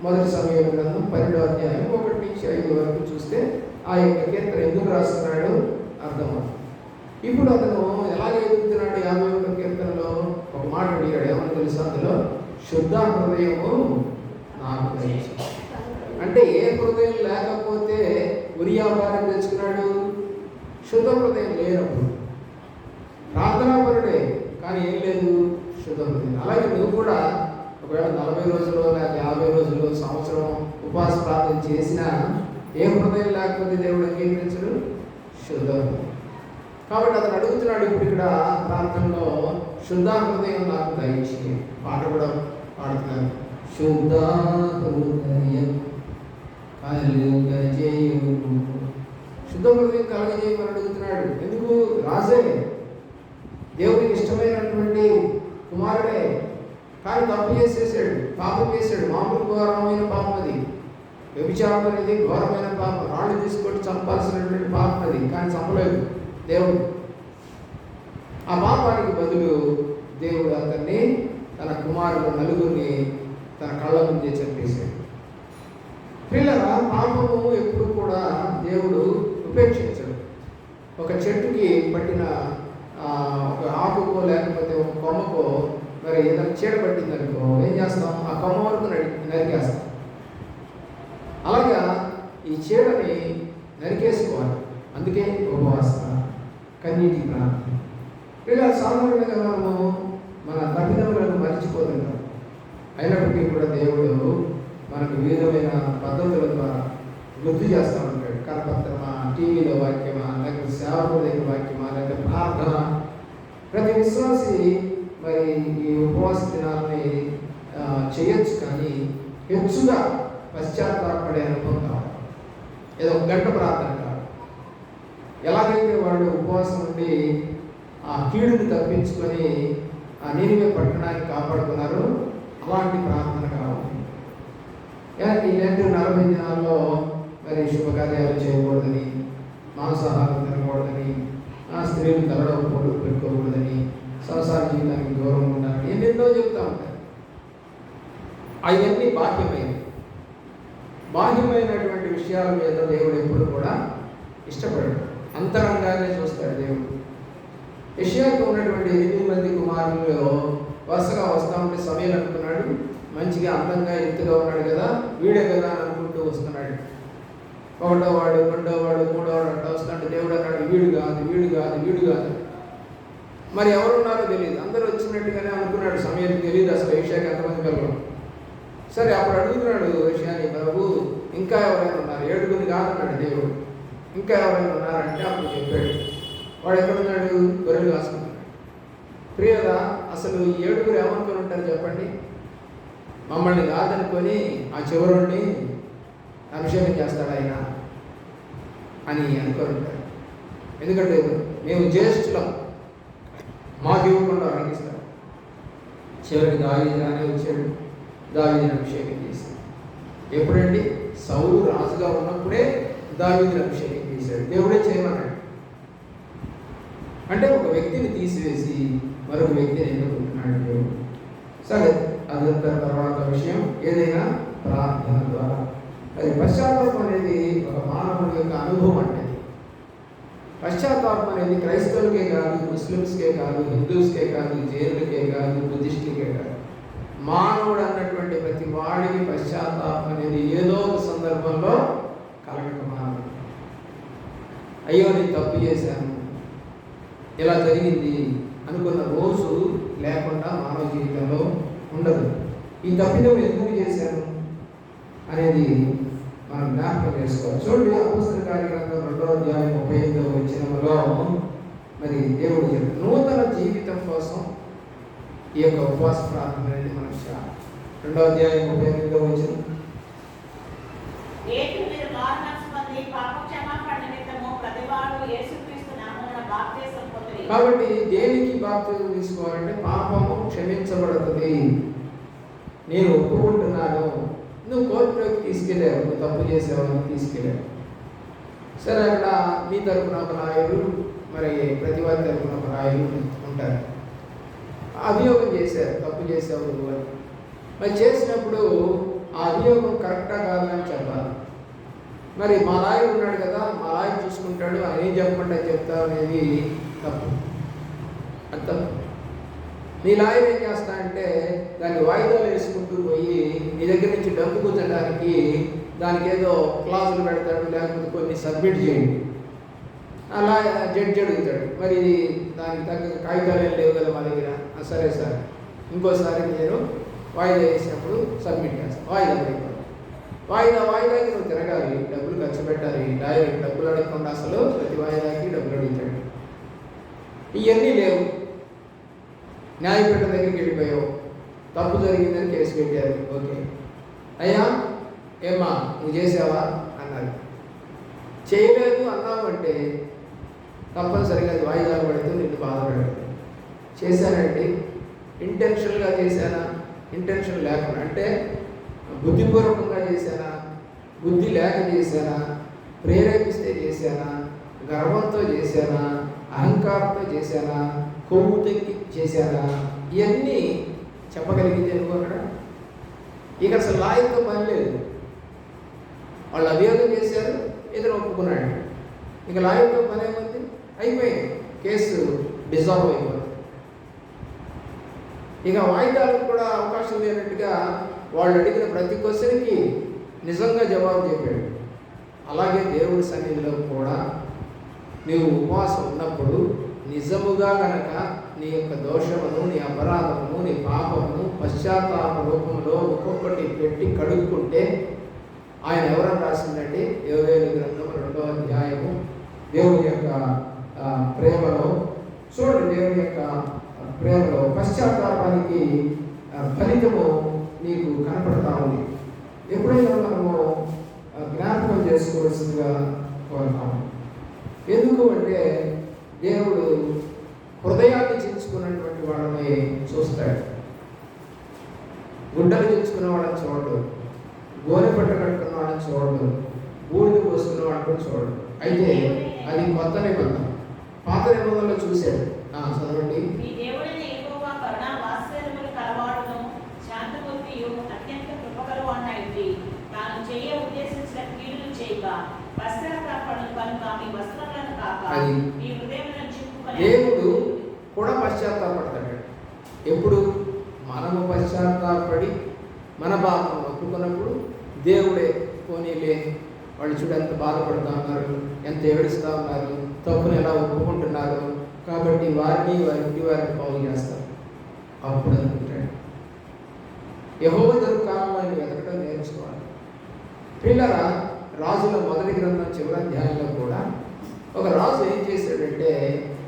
మొదటి సమూయేలు గ్రంథం 12వ అధ్యాయం 1 నుంచి 5 వరకు చూస్తే ఆ యొక్క కీర్తన ఎందుకు రాస్తున్నాడు అర్థమవుతుంది. ఇప్పుడు అతను ఎలాగ ఎదుగుతున్నాడు? 51వ కీర్తనలో ఒక మాట అడిగాడు. ఏమని తెలుసు? అందులో శుద్ధ హృదయము నాకు తెలుసు. అంటే ఏ హృదయం లేకపోతే ఉరియా భార్యను తెచ్చుకున్నాడు? శుద్ధ హృదయం లేనప్పుడు. ప్రార్థనాపరుడే కానీ ఏం లేదు, శుద్ధ హృదయం. అలాగే నువ్వు కూడా ఒకవేళ 40 రోజులు లేకపోతే 50 రోజులు, సంవత్సరం ఉపవాస ప్రార్థన చేసినా ఏ హృదయం లేకపోతే దేవుడు అంగీకరించడు? శుద్ధ హృదయం. కాబట్టి అతను అడుగుతున్నాడు ఇప్పుడు ఇక్కడ ప్రార్థనలో, శుద్ధ హృదయం నాకు దయచేయి. పాట కూడా పాడుతున్నారు, శుద్ధ హృదయం కలుగజేయుము. శుద్ధ హృదయం కలుగజేయమని అడుగుతున్నాడు. ఎందుకు? రాజే, దేవుడికి ఇష్టమైనటువంటి కుమారుడే, కానీ తప్పు చేసేసాడు, పాపం చేశాడు. మామూలు ఘోరమైన పాపం అది. వ్యభిచారం అనేది ఘోరమైన పాపం. రాళ్ళు తీసుకొని చంపాల్సినటువంటి పాపం అది, కానీ చంపలేదు దేవుడు. ఆ పాపానికి బదులు దేవుడు అతన్ని, తన కుమారుడు నలుగురిని తన కళ్ళ ముందే చంపేశాడు. పిల్లల పాపము ఎప్పుడు కూడా దేవుడు ఉపేక్షించడు. ఒక చెట్టుకి పట్టిన ఒక ఆకుకో లేకపోతే ఒక కొమ్మకో మరి ఏదైనా చీడ పట్టిందనుకో ఏం చేస్తాం? ఆ కొమ్మ వరకు నరికేస్తాం. అలాగా ఈ చీడని నరికేసుకోవాలి. అందుకే ఉపవాసన, కన్నీటి ప్రార్థన. ఇలా సాధారణంగా మనము మన తప్పిదములను మర్చిపోతుంటాం. అయినప్పటికీ కూడా దేవుడు మనకు వివిధమైన పద్ధతుల ద్వారా గుర్తు చేస్తూ ఉంటాడు. కరపత్రమా, టీవీలో వాక్యమా, లేకపోతే సేవకుల దగ్గర వాక్యమా, లేకపోతే ప్రార్థన. ప్రతి విశ్వాసి మరి ఈ ఉపవాస దినాలని చేయొచ్చు, కానీ హెచ్చుగా పశ్చాత్తాపడే అనుభవం కావాలి. ఏదో ఒక గంట ప్రార్థన కాదు. ఎలాగైతే వాళ్ళు ఉపవాసం ఉండి ఆ కీడుని తప్పించుకొని ఆ నీనివే పట్టణాన్ని కాపాడుకున్నారు, అలాంటి ప్రార్థన కావాలి. ఇలాంటి 40 దినాల్లో మరి శుభకార్యాలు చేయకూడదని, మాంసాహారం తినకూడదని, స్త్రీలు తలలో పొడు పెట్టుకోకూడదని, సంసార జీవితానికి దూరంగా ఉండాలని ఎన్నెన్నో చెప్తూ ఉంటారు. అవన్నీ బాహ్యమైనటువంటి విషయాల మీద దేవుడు ఎప్పుడు కూడా ఇష్టపడడు. అంతరంగానే చూస్తాడు దేవుడు. యెషయాకు ఉన్నటువంటి 8 మంది కుమారులలో వరుసగా వస్తూ ఉంటే సమయాలు అనుకున్నాడు, మంచిగా అందంగా ఎత్తుగా ఉన్నాడు కదా, వీడే కదా అని అనుకుంటూ వస్తున్నాడు. ఒకటో వాడు, రెండో వాడు, మూడో వాడు అట్లా వస్తుంటే దేవుడు అన్నాడు, వీడు కాదు, వీడు కాదు, వీడు కాదు. మరి ఎవరున్నారో తెలియదు, అందరూ వచ్చినట్టుగానే అనుకున్నాడు. సమయానికి తెలియదు అసలు ఏషియాకి ఎంతమంది కలరు. సరే అప్పుడు అడుగుతున్నాడు ఏషియాని, ప్రభు ఇంకా ఎవరైనా ఉన్నారు? 7 కాదన్నాడు దేవుడు. ఇంకా ఎవరైనా ఉన్నారంటే అప్పుడు చెప్పాడు. వాడు ఎక్కడున్నాడు? గొర్రెలు కాసుకున్నాడు. ప్రియరా, అసలు ఈ 7 ఏమనుకొని ఉంటారు చెప్పండి? మమ్మల్ని కాదనుకొని ఆ చివరుణ్ణి అభిషేకం చేస్తాడు ఆయన అని అనుకొని ఉంటారు. ఎందుకంటే మేము జ్యేష్ఠులం, మాకు ఇవ్వకుండా అడిగిస్తాడు. చివరికి దావీదుగానే వచ్చాడు, దావీదుని అభిషేకం చేశాడు. ఎప్పుడండి? సౌలు రాజుగా ఉన్నప్పుడే దావీదుని అభిషేకం చేశాడు. దేవుడే చేయమన్నాడు. అంటే ఒక వ్యక్తిని తీసివేసి మరొక వ్యక్తిని ఎన్నుకుంటున్నాడు దేవుడు. సరే, అదంతా తర్వాత విషయం. ఏదైనా ప్రార్థన ద్వారా. అది పశ్చాత్తాపం అనేది ఒక మానవుడి యొక్క అనుభవం. అంటే పశ్చాత్తాపం అనేది క్రైస్తవులకే కాదు, ముస్లిమ్స్కే కాదు, హిందూస్కే కాదు, జైనులకే కాదు, బుద్ధిస్టులకే కాదు, మానవుడు అన్నటువంటి ప్రతి వాడికి పశ్చాత్తాపం అనేది ఏదో ఒక సందర్భంలో కలగక మానవుడు. అయ్యో నేను తప్పు చేశాను, ఇలా జరిగింది అనుకున్న రోజు లేకుండా మానవ జీవితంలో ఉండదు. ఈ తప్పిదం ఎందుకు చేశాను అనేది మనం జ్ఞాపకం చేసుకోవాలి. చూడండి, అపోస్తల కార్యగ్రంథం 2వ అధ్యాయం 35వ వచనంలో మరి దేవుడు చెప్పారు, నూతన జీవితం కోసం ఈ యొక్క ఉపవాస ప్రార్థన అనేది మనకు 2వ అధ్యాయం 38వ వచనం. కాబట్టి దేనికి బాప్తిజం తీసుకోవాలంటే పాపము క్షమించబడుతుంది. నేను ఒప్పుకుంటున్నాను. నువ్వు కోర్టులోకి తీసుకెళ్ళావు, నువ్వు తప్పు చేసావని తీసుకెళ్ళావు. సరే, అక్కడ మీ తరఫున ఒక రాయుడు, మరి ప్రతివాది తరఫున ఒక రాయుడు ఉంటారు. అభియోగం చేశారు, తప్పు చేసావు నువ్వు అని. మరి చేసినప్పుడు ఆ అభియోగం కరెక్టా కాదని చెప్పాలి. మరి మా లాయర్ ఉన్నాడు కదా, మా లాయర్ చూసుకుంటాడు, ఆయన ఏం చెప్పమంటే చెప్తా అనేది తప్పు. అంత నీ లాయర్ ఏం చేస్తా అంటే దాన్ని వాయిదాలు వేసుకుంటూ పోయి నీ దగ్గర నుంచి డబ్బు కూర్చోడానికి దానికి ఏదో క్లాసులు పెడతాడు, లేకపోతే కొన్ని సబ్మిట్ చేయండి అలా జడ్జి అడుగుతాడు. మరి దానికి తగ్గ కాగితాలు ఏం లేవు కదా మా దగ్గర. సరే సార్, ఇంకోసారి నేను వాయిదా వేసినప్పుడు సబ్మిట్ చేస్తాను. వాయిదా పడిపోతాను. వాయిదాకి నువ్వు తిరగాలి, డబ్బులు ఖర్చు పెట్టాలి. లాయర్కి డబ్బులు అడగకుండా అసలు ప్రతి వాయిదాకి డబ్బులు అడుగుతాడు. ఇవన్నీ లేవు. న్యాయపీఠ దగ్గరికి వెళ్ళిపోయావు, తప్పు జరిగిందని కేసు పెట్టారు. ఓకే అయ్యా, ఏమ్మా నువ్వు చేసావా అన్నారు. చేయలేదు అన్నావు అంటే తప్పనిసరిగా అది వాయిదాలు పడుతూ నిన్ను బాధపడదు. చేశానండి, ఇంటెన్షన్గా చేశానా, ఇంటెన్షన్ లేకుండా అంటే బుద్ధిపూర్వకంగా చేశానా, బుద్ధి లేక చేశానా, ప్రేరేపిస్తే చేశానా, గర్వంతో చేశానా, అహంకారంతో చేశానా, కొవ్వు తెక్కి చేశానా, ఇవన్నీ చెప్పగలిగితే నువ్వు అక్కడ ఇక అసలు లాయర్తో పని లేదు. వాళ్ళు అభియోగం చేశారు, ఎదురు ఒప్పుకున్నాడు. ఇక లాయర్తో పని ఏముంది? అయిపోయింది, కేసు డిజాల్వ్ అయిపోయింది. ఇక వాయిదాలకు కూడా అవకాశం లేనట్టుగా వాళ్ళు అడిగిన ప్రతి క్వశ్చన్కి నిజంగా జవాబు చెప్పాడు. అలాగే దేవుడి సన్నిధిలో కూడా నీవు ఉపవాసం ఉన్నప్పుడు నిజముగా కనుక నీ యొక్క దోషమును, నీ అపరాధమును, నీ పాపమును పశ్చాత్తాప రూపంలో ఒక్కొక్కటి పెట్టి కడుక్కుంటే ఆయన ఎవరని రాసిందండి? యోవేలు గ్రంథం 2వ అధ్యాయము. దేవుని యొక్క ప్రేమలో చూడండి, దేవుని యొక్క ప్రేమలో పశ్చాత్తాపానికి ఫలితము నీకు కనపడతా ఉంది. ఎప్పుడైనా మనము జ్ఞాపకం చేసుకోవాల్సిందిగా కోరుతాము. ఎందుకు అంటే దేవుడు హృదయాన్ని చించుకున్నటువంటి వాళ్ళని చూస్తాడు. గుడ్డలు చించుకున్న వాళ్ళని చూడడు, గోనె పట్ట కట్టుకున్న వాళ్ళని చూడడు, బూడిద పోసుకున్న వాళ్ళని చూడడు. అయితే అది కొత్త నిబంధన. పాత నిబంధనలో చూశాడు. చదవండి. దేవుడు కూడా పశ్చాత్తాపడతాడు. ఎప్పుడు? మనము పశ్చాత్తాపడి మన పాపం ఒప్పుకున్నప్పుడు దేవుడే పోనీలే, వాళ్ళు చూడు ఎంత బాధపడుతూ ఉన్నారు, ఎంత ఏడుస్తూ ఉన్నారు, తప్పును ఎలా ఒప్పుకుంటున్నారు, కాబట్టి వారిని వారి ఇంటి వారిని బాగు చేస్తారు. అప్పుడు అనుకుంటాడు యెహోవా దొరకాలని ఆయన వెతకడం నేర్చుకోవాలి. పిల్లల రాజుల మొదటి గ్రంథం చివరి అధ్యాయంలో కూడా ఒక రాజు ఏం చేశాడంటే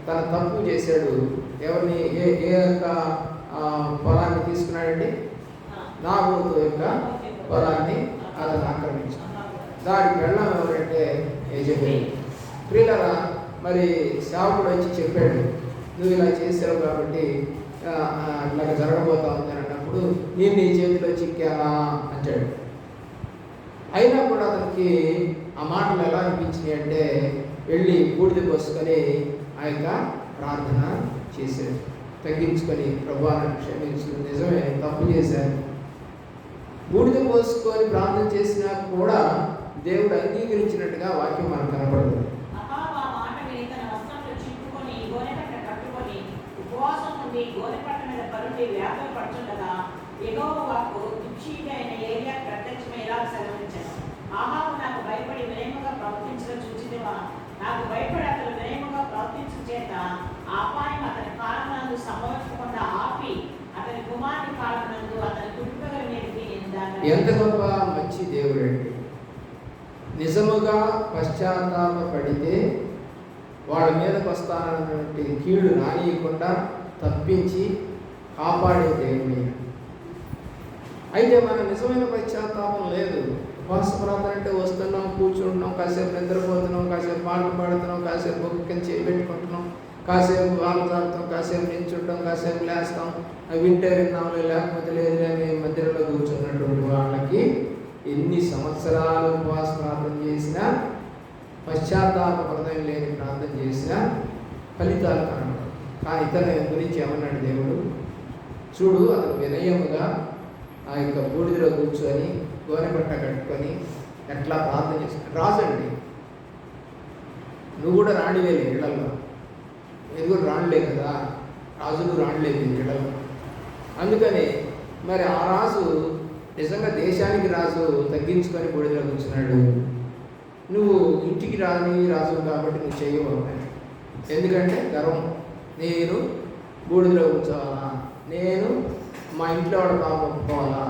తన తప్పు చేశాడు. ఎవరిని ఏ యొక్క పొలాన్ని తీసుకున్నాడండి? నాబోతు యొక్క పొలాన్ని అతను ఆక్రమించాడు. దానికి వెళ్ళడం ఎవరంటే యెజెబెల్. పిల్లల మరి సేవకుడు వచ్చి చెప్పాడు, నువ్వు ఇలా చేసావు కాబట్టి ఇట్లా జరగబోతా ఉంది అని అన్నప్పుడు నేను నీ చేతిలో చిక్కానా అంటాడు. అయినా కూడా అతనికి ఆ మాటలు ఎలా అనిపించినాయి అంటే వెళ్ళి బూడిద పోసుకొని ఆ యొక్క ప్రార్థన చేశాడు. తగ్గించుకొని ప్రభువా నన్ను క్షమించు, నిజమే తప్పు చేశాను. బూడిద పోసుకొని ప్రార్థన చేసినా కూడా దేవుడు అంగీకరించినట్టుగా వాక్యం మనకు కనపడదు. నాకు భయపడి వినయముగా ప్రవర్తించడం చూచితివా? నాకు భయపడి అతను వినయముగా ప్రవర్తించడం చేత అపాయం అతని కాలనందు సంభవించకుండా ఆపి అతని కుమారుని కాలనందు అతని కుటుంబం మీదకి ఎంత గొప్ప మంచి దేవుడు అండి. నిజముగా పశ్చాత్తాపడితే వాళ్ళ మీదకి వస్తానన్నటువంటి కీడు రానియకుండా తప్పించి కాపాడే దేవుడు. అయితే మన నిజమైన పశ్చాత్తాపం లేదు. ఉపవాస ప్రార్థన అంటే వస్తున్నాం, కూర్చుంటున్నాం, కాసేపు నిద్రపోతున్నాం, కాసేపు పాటలు పాడుతున్నాం, కాసేపు బొక్కని చేపెట్టుకుంటున్నాం, కాసేపు వాళ్ళు తాగుతాం, కాసేపు నించుంటాం, కాసేపు లేస్తాం, అవి వింటే విన్నాంలే లేకపోతే లేదు అని మధ్యలో కూర్చున్నటువంటి వాళ్ళకి ఎన్ని సంవత్సరాలు ఉపవాస ప్రార్థన చేసినా పశ్చాత్తాప హృదయం లేని ప్రార్థన చేసినా ఫలితాలు కనబడవు. కానీ ఇతని గురించి ఏమన్నాడు దేవుడు? చూడు, అతను వినయముగా ఆ యొక్క బూడిదలో కూర్చొని గోనెపట్ట కట్టుకొని ఎట్లా ప్రార్థన చేస్తాడు. రాజండి, నువ్వు కూడా రాణివేలే ఇళ్లలో, ఇది కూడా రాణులే కదా, రాజులు రాణులేదు ఇళ్లలో. అందుకని మరి ఆ రాజు నిజంగా దేశానికి రాజు తగ్గించుకొని బూడిదలో కూర్చున్నాడు. నువ్వు ఇంటికి రాజు కాబట్టి నువ్వు చేయవు. ఎందుకంటే గర్వం, నేను బూడిదలో కూర్చోవాలా, నేను మా ఇంట్లో వాడు పాపం ఒప్పుకోవాలా.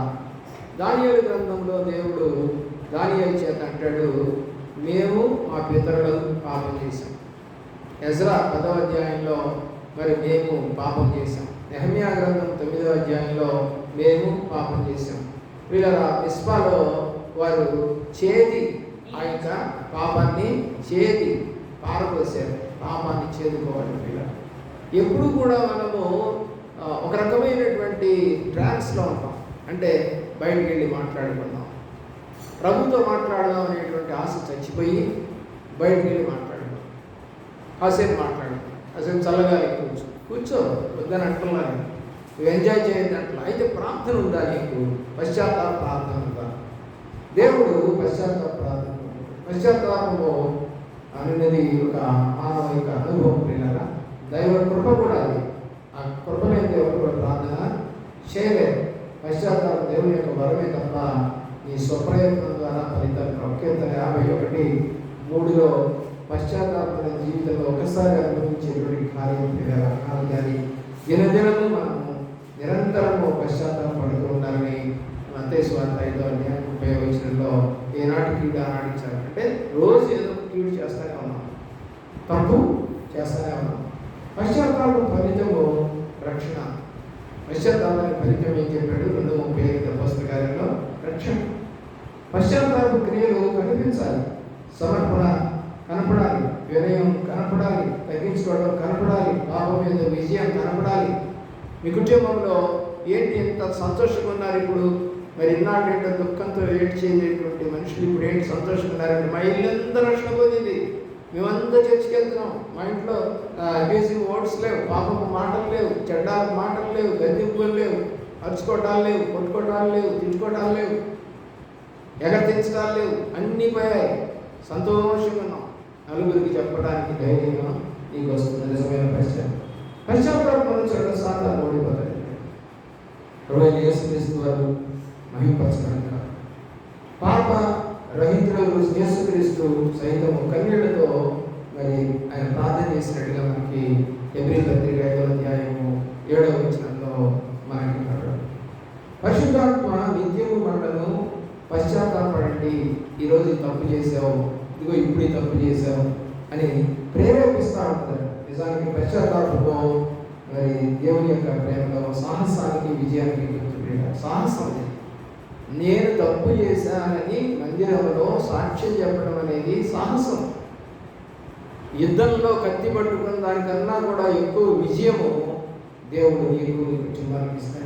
దానియేలు గ్రంథంలో దేవుడు దానియేలు చేత అంటాడు, మేము మా పితరులు పాపం చేశాం. ఎజ్రా 10వ అధ్యాయంలో మరి మేము పాపం చేశాం. నెహెమ్యా గ్రంథం 9వ అధ్యాయంలో మేము పాపం చేశాం. వీళ్ళ మిస్పాలో వారు చేతి ఆ యొక్క పాపాన్ని చేతి పారపోసారు. పాపాన్ని చేదుకోవాలి. వీళ్ళ ఎప్పుడు కూడా మనము ఒక రకమైనటువంటి ట్రాన్స్లో ఉంటాం. అంటే బయటికి వెళ్ళి మాట్లాడుకుందాం, ప్రభుతో మాట్లాడదాం అనేటువంటి ఆశ చచ్చిపోయి బయటికి వెళ్ళి మాట్లాడదాం, కాసేపు మాట్లాడదాం, కాసేపు చల్లగాలి కూర్చో వద్దని అంటున్నాను, నువ్వు ఎంజాయ్ చేయొద్దు అంటున్నా. అయితే ప్రార్థన ఉందా నీకు? పశ్చాత్తాప ప్రార్థన ఉందా? దేవుడు పశ్చాత్తాప ప్రార్థన, పశ్చాత్తాపము అనేది ఒక మానవిక అనుభవం. పిల్లల దైవ కృప కూడా అది. ఆ కృపనే దేవుడు కూడా ప్రార్థన చేయలేదు. పశ్చాత్తాపం దేవుని యొక్క వరమే తప్ప నీ స్వప్రయత్నం ద్వారా ఫలితాలు. కీర్తన 51:3 పశ్చాత్తాపం జీవితంలో ఒకసారి అనుభవించేటువంటి కార్యం కానీ దినదినము మనము నిరంతరము పశ్చాత్తాపడుతూ ఉండాలని మత్తయి సువార్త 5వ అధ్యాయం 30వ వచనంలో ఏనాటి కీడు ఆనాటికి చాలు. అంటే రోజు ఏదో కీడు చేస్తూనే ఉన్నాం, తప్పు చేస్తూనే ఉన్నాం. పశ్చాత్తాపం ఫలితము రక్షణ. పశ్చాత్తాపానికి ఫలితం ఏం చెప్పాడు? 2:35 అపొస్తలుల కార్యంలో రక్షణ. పశ్చాత్తాప క్రియలు కనిపించాలి, సమర్పణ కనపడాలి, వినయం కనపడాలి, తగ్గించుకోవడం కనపడాలి, పాపం మీద విజయం కనపడాలి. మీ కుటుంబంలో ఏంటి ఎంత సంతోషంగా ఉన్నారు ఇప్పుడు? మరి ఇన్నాళ్ళు ఏంటో దుఃఖంతో ఏడ్ చేయలేటువంటి మనుషులు ఇప్పుడు ఏంటి సంతోషంగా ఉన్నారంటే, మా ఇల్లు ఎంత రక్షణ పొందింది, మేమంతా చర్చికి వెళ్తున్నాం, మా ఇంట్లో అబ్యూజివ్ వర్డ్స్ లేవు, పాపము మాటలు లేవు, చెడ్డ మాటలు లేవు, గద్దెంపులు లేవు, అరుచుకోవటాలు లేవు, కొట్టుకోవటాలు లేవు, తిట్టుకోవటాలు లేవు, ఎగతించడాలు లేవు, అన్నీ పోయాయి, సంతోషంగా ఉన్నాం. నలుగురికి చెప్పడానికి ధైర్యంగా నీకు వస్తుంది నిజమైన పశ్చాత్తాపం. పశ్చాత్తాపం చెడ్డ సాతాను ఓడిపోతాడు. ప్రభువైన యేసుక్రీస్తు వారు మహింపరచగలక పాప రహితులకు యేసుక్రీస్తు సైతము కన్నీళ్లతో మరి ఆయన ప్రార్థన చేసినట్టుగా మనకి హెబ్రీ పత్రిక 5వ అధ్యాయము 7వ వచనంలో మనకి పరిశుద్ధాత్మ నిత్యము మనలను పశ్చాత్తాపడండి, ఈరోజు తప్పు చేసావు, ఇదిగో ఇప్పుడు ఈ తప్పు చేసావు అని ప్రేరేపిస్తూ ఉంటారు. నిజానికి పశ్చాత్తాపంతో మరి దేవుని యొక్క ప్రేమలో సాహసానికి విజయానికి సాహసం. నేను తప్పు చేశానని మందిరంలో సాక్ష్యం చెప్పడం అనేది సాహసం. యుద్ధంలో కత్తి పట్టుకున్న దానికన్నా కూడా ఎక్కువ విజయము దేవుడు నీకు నీ కుటుంబానికి ఇస్తాను.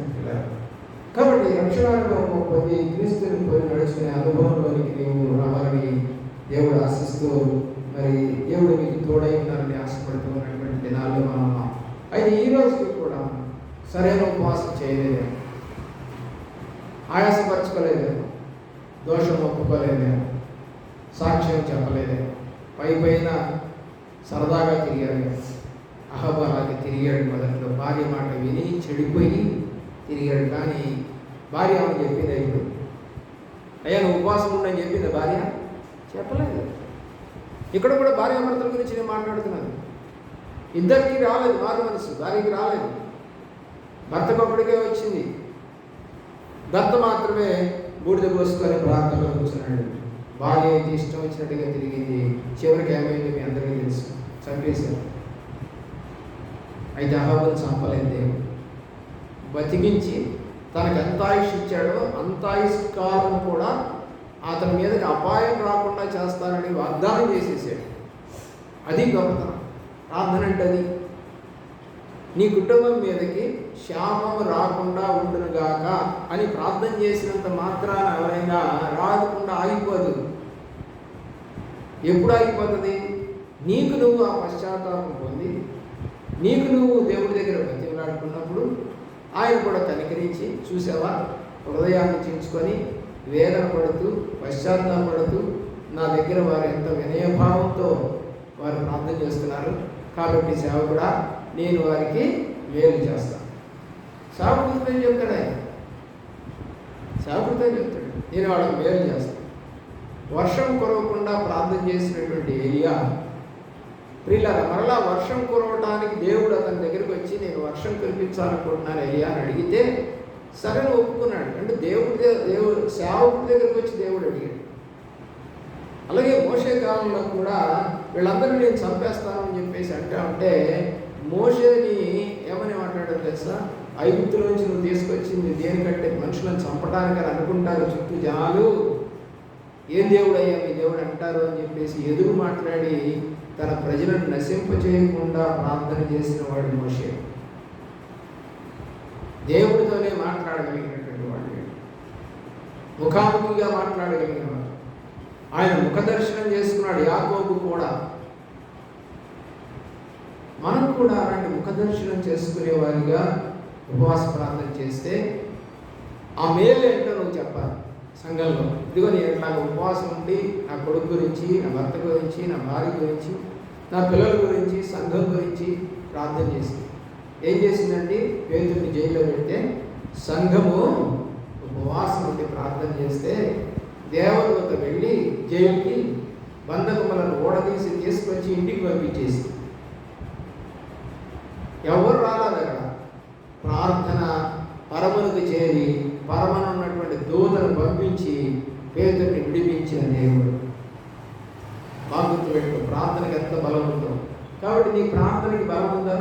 కాబట్టి రక్షణానుభవం పొంది క్రీస్తుని పోయి నడుచుకునే అనుభవంలోనికి నీవు రావాలని దేవుడు ఆశిస్తూ మరి దేవుడు మీకు తోడై ఉన్నారని ఆశపడుతూ ఉన్నటువంటి దినాల్లో మనం ఉన్నాం. అయితే ఈ రోజుకి కూడా సరైన ఉపవాసం చేయలేదేమో, ఆయాసపరచుకోలేదేమో, దోషం ఒప్పుకోలేదేమో, సాక్ష్యం చెప్పలేదేమో, పైన సరదాగా తిరిగాడు. అహబాలాగా తిరిగాడు. మొదట్లో భార్య మాట విని చెడిపోయి తిరిగాడు. కానీ భార్య ఆమె చెప్పింది, ఇప్పుడు అయ్యా నువ్వు ఉపవాసం ఉండని చెప్పింది భార్య, చెప్పలేదు. ఇక్కడ కూడా భార్యాభర్తల గురించి నేను మాట్లాడుతున్నాను. ఇద్దరికి రాలేదు మారు మనసు, భార్యకి రాలేదు. భర్తకు ఒకటికే వచ్చింది. భర్త మాత్రమే బూడిద పోసుకొని ప్రార్థనలో కూర్చున్నాడు. భార్య అయితే ఇష్టం వచ్చినట్టుగా తిరిగింది. చివరికి ఏమైంది మీ అందరికీ తెలుసు, చంపేశారు. అయితే అహాబుని చంపలేదు దేవుడు, బతికించి తనకు ఎంత ఆయుష్ ఇచ్చాడో అంత ఆయుష్ కాలం కూడా అతని మీదకి అపాయం రాకుండా చేస్తానని వాగ్దానం చేసేసాడు. అది గొప్పతనం. ప్రార్థన అంటే అది. నీ కుటుంబం మీదకి శాపము రాకుండా ఉండునుగాక అని ప్రార్థన చేసినంత మాత్రాన ఎవరైనా రాకుండా ఆగిపోదు. ఎప్పుడు ఆగిపోతుంది? నీకు నువ్వు ఆ పశ్చాత్తాపం పొంది నీకు నువ్వు దేవుడి దగ్గర బతిమలాడుకున్నప్పుడు ఆయన కూడా కనికరించి, చూసావా హృదయాన్ని చించుకొని వేదన పడుతూ పశ్చాత్తాపడుతూ నా దగ్గర వారు ఎంత వినయభావంతో వారు ప్రార్థన చేస్తున్నారు, కాబట్టి సేవకుడా నేను వారికి మేలు చేస్తాను. సేవకుడితో చెప్తాడు ఆయన, సేవకుడితో చెప్తాడు నేను వాళ్ళకి మేలు చేస్తాను. వర్షం కురవకుండా ప్రార్థన చేసినటువంటి ఏలియా ప్రియులారా, మరలా వర్షం కురవడానికి దేవుడు అతని దగ్గరికి వచ్చి నేను వర్షం కురిపించాలనుకుంటున్నాను ఏలియా అని అడిగితే సరే ఒప్పుకున్నాడు. అంటే దేవుడు సేవకుడి దగ్గరికి వచ్చి దేవుడు అడిగాడు. అలాగే మోషే కాలంలో కూడా వీళ్ళందరూ నేను చంపేస్తాను అని చెప్పేసి అంటే మోషేని ఏమని మాట్లాడారు తెలుసా? ఐగుప్తులోంచి నువ్వు తీసుకొచ్చింది దేనికంటే మనుషులను చంపడానికి అనుకుంటారు చుట్టూ జనాలు, ఏం దేవుడు అయ్యా మీ దేవుడు అంటారు అని చెప్పేసి ఎదురు మాట్లాడి తన ప్రజలను నశింపచేయకుండా ప్రార్థన చేసిన వాడు మోషే. దేవుడితోనే మాట్లాడగలిగినటువంటి వాడు, ముఖాముఖిగా మాట్లాడగలిగిన వాడు. ఆయన ముఖ దర్శనం చేసుకున్నాడు. యాకోబు కూడా. మనం కూడా అలాంటి ముఖ దర్శనం చేసుకునే వారిగా ఉపవాస ప్రార్థన చేస్తే ఆ మేలు ఏంటో నువ్వు చెప్పాలి సంఘంలో. ఇదిగో నేను ఇట్లాగ ఉపవాసం ఉండి నా కొడుకు గురించి, నా భర్త గురించి, నా భార్య గురించి, నా పిల్లల గురించి, సంఘం గురించి ప్రార్థన చేసింది. ఏం చేసిందండి? పేతుడిని జైల్లో పెడితే సంఘము ఉపవాసం ఉండి ప్రార్థన చేస్తే దేవదూత వెళ్ళి జైలుకి బంధకములను ఓడదీసి తీసుకొచ్చి ఇంటికి పంపించేసి ఎవరు రాలేదు అక్కడ. ప్రార్థన పరమునకు చేరి పరమను ఉన్నటువంటి దూతను పంపించి పేతుడిని విడిపించిన దేవుడు. బాగుంటు ప్రార్థనకి ఎంత బలం ఉందో. కాబట్టి నీ ప్రార్థనకి బలం ఉందా?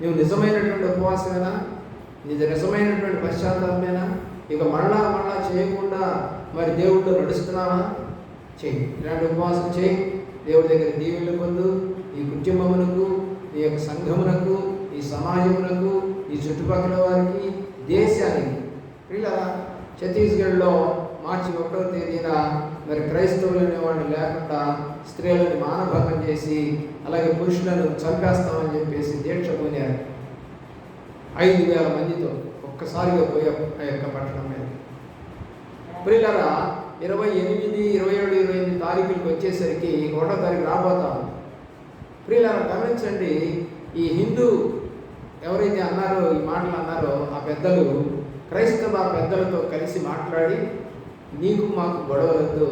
నువ్వు నిజమైనటువంటి ఉపవాసమేనా? నిజమైనటువంటి పశ్చాత్తాపమేనా? ఇక మళ్ళా చేయకుండా మరి దేవుడితో నడుస్తున్నావా? చెయ్యి. ఇలాంటి ఉపవాసం చేయి. దేవుడి దగ్గర దీవెనలు పొందు. ఈ కుటుంబమునకు, ఈ యొక్క సంఘమునకు, ఈ సమాజమునకు, ఈ చుట్టుపక్కల వారికి, దేశానికి. ఇలా ఛత్తీస్గఢ్లో మార్చి 1వ తేదీన మరి క్రైస్తవులు అనేవాడిని లేకుండా స్త్రీలను మానభంగం చేసి అలాగే పురుషులను చంపేస్తామని చెప్పేసి దీక్ష పోయారు. 5,000 మందితో ఒక్కసారిగా పోయా ఆ యొక్క పట్టణం మీద. ప్రియులారా, 28, 27, 28 తారీఖులకు వచ్చేసరికి 1వ తారీఖు రాబోతాము. ప్రియులారా గమనించండి, ఈ హిందూ ఎవరైతే అన్నారో ఈ మాటలు అన్నారో ఆ పెద్దలు క్రైస్తవ పెద్దలతో కలిసి మాట్లాడి నీకు మాకు గొడవలతో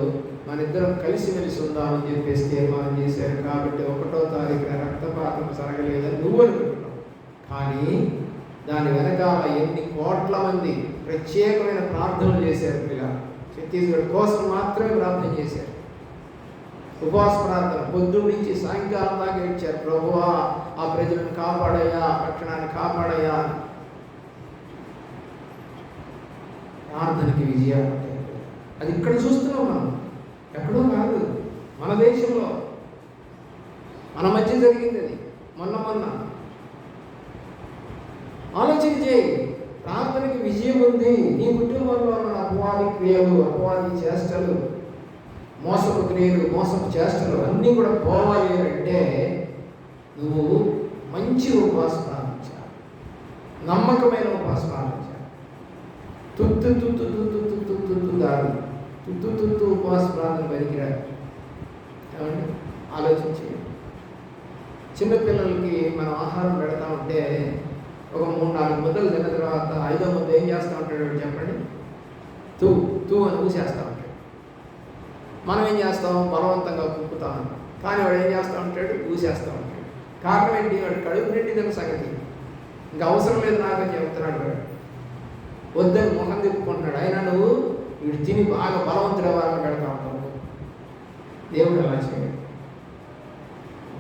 మన ఇద్దరం కలిసిమెలిసి ఉందామని చెప్పేసి తీర్మానం చేశారు. కాబట్టి 1వ తారీఖున రక్తపాతం జరగలేదని నువ్వు అనుకుంటున్నావు, కానీ దాని వెనకాల ఎన్ని కోట్ల మంది ప్రత్యేకమైన ప్రార్థనలు చేశారు. ఇలా ఛత్తీస్గఢ్ కోసం మాత్రమే ప్రార్థన చేశారు. ఉపవాస ప్రార్థన పొద్దున్న నుంచి సాయంకాలం దాకా ఇచ్చారు. ప్రభువా ఆ ప్రజలను కాపాడయ్యా, పట్టణాన్ని కాపాడయ్యా. ప్రార్థనకి విజయం అది ఇక్కడ చూస్తున్నాం మనం, ఎక్కడో కాదు, మన దేశంలో మన మధ్య జరిగింది. అది మొన్న ఆలోచన చేయి. ప్రార్థనకి విజయం ఉంది. నీ కుటుంబంలో ఉన్న అపవాది క్రియలు, అపవాది చేష్టలు, మోసపు క్రియలు, మోసపు చేష్టలు అన్నీ కూడా పోవాలి అంటే నువ్వు మంచి ఉపవాస ప్రార్థించాలి, నమ్మకమైన ఉపవాస ప్రార్థించాలి. తుత్తు తుత్తు తుత్తు తుత్తు తుత్తు దాడు తుత్తు తుత్తు ఉపవాస ప్రార్థన పనికిరాదు. ఏమంటే ఆలోచించి చిన్నపిల్లలకి మనం ఆహారం పెడతా ఉంటే ఒక 3-4 ముద్దలు తిన్న తర్వాత 5వ ముద్ద ఏం చేస్తూ ఉంటాడు చెప్పండి? తూ తూ అని ఊసేస్తూ ఉంటాడు. మనం ఏం చేస్తాం? బలవంతంగా కుక్కుతా ఉంటాం. కానీ వాడు ఏం చేస్తూ ఉంటాడు? ఊసేస్తూ ఉంటాడు. కారణం ఏంటి? వాడు కడుపు నిండిన సంగతి, ఇంకా అవసరం లేదు నాకని చెప్తున్నాడు. వాడు వద్దని ముఖం తిప్పుకుంటున్నాడు. అయినా నువ్వు వీడు తిని బాగా బలవంతుడు అవ్వాలని పెడతా ఉంటావు. దేవుడు అలా చేయడు.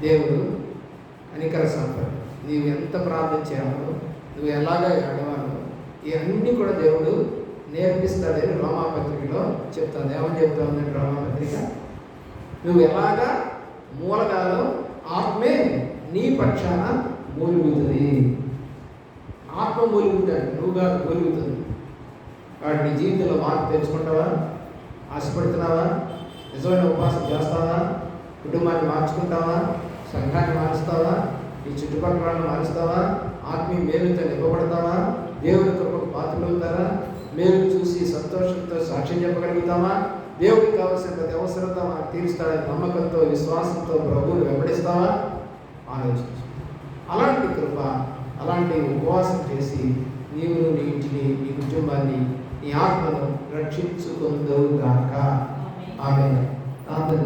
దేవుడు కనికర సంపద. నీవు ఎంత ప్రార్థన చేయాలో, నువ్వు ఎలాగ అడవాలో ఇవన్నీ కూడా దేవుడు నేర్పిస్తాడని రోమాపత్రికలో చెప్తాను. ఏమని చెప్తా ఉందండి రోమాపత్రిక? నువ్వు ఎలాగా మూలగాలో ఆత్మే నీ పక్షాన మూలుగుతుంది. ఆత్మ మూలుగుతాడు, నువ్వు కాదు మూలుగుతుంది. వాడు నీ జీవితంలో మార్పు తెచ్చుకుంటావా? ఆశపడుతున్నావా? నిజమైన ఉపవాసం చేస్తావా? కుటుంబాన్ని మార్చుకుంటావా? సంఘాన్ని మారుస్తావా? ఈ చుట్టుపక్కల వాళ్ళని మారుస్తావా? ఆత్మీయ మేలుతో నింపబడతావా? దేవుని కృపకు పాత్రలవుతారా? మేలు చూసి సంతోషంతో సాక్ష్యం చెప్పగలుగుతామా? దేవుడికి కావాల్సిన ప్రతి అవసరత మనకు తీరుస్తాడని నమ్మకంతో, విశ్వాసంతో ప్రభువుని వెంబడిస్తావా? ఆలోచించు. అలాంటి కృప, అలాంటి ఉపవాసం చేసి నీవు నీ ఇంటిని, నీ కుటుంబాన్ని, నీ ఆత్మను రక్షించుకుందువు గాక. ఆమేన్. ప్రార్థన